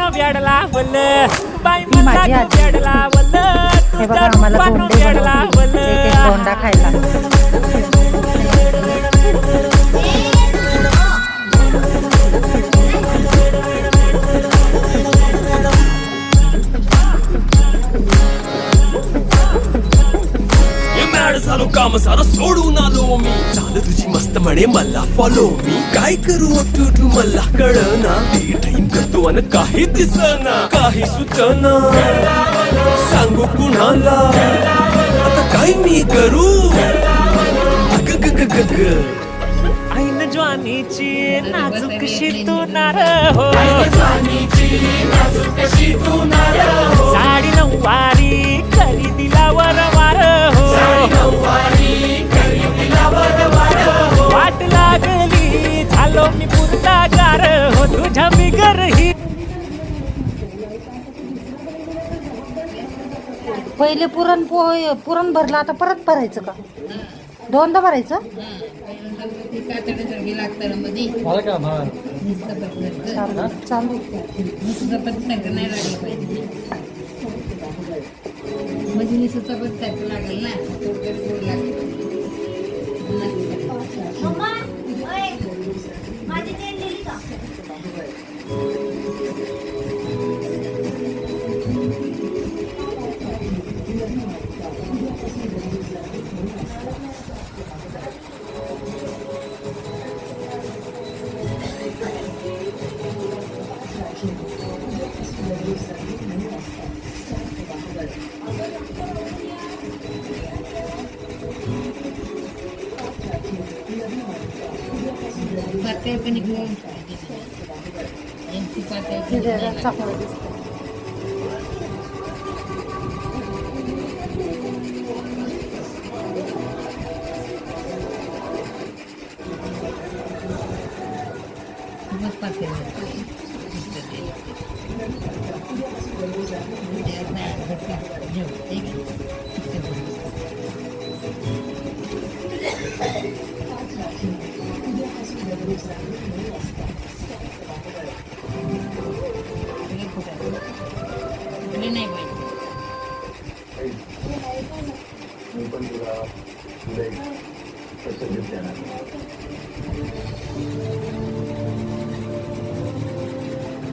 पानो वेडला वल बाई मला वेडला वल हे बघा आम्हाला धोंडे बनवते एक धोंडा खायला. झालो काम सारं सोडून आलो मी चाल तुझी मस्त म्हणे मला फॉलो मी काय करू अटू मला कळना ती ड्रीम करतो अन काही दिसना काही सुचना सांगू कुणाला आता काय मी करू अग ग ग ग ग ऐन ज्वानीची नाजूकशी तू नार हो साडी नऊवारी करी दिला वरवार हो वाट लागली झालो मी पुरतागार हो तुझ्या बिगर ही पहिले पुरण भरलं आता परत भरायचं का? दोनदा भरायचं? चालू लागेल ना पातळ पण घेऊन चांगलं दिसतं. खूपच पातळ नाही पाहिजे.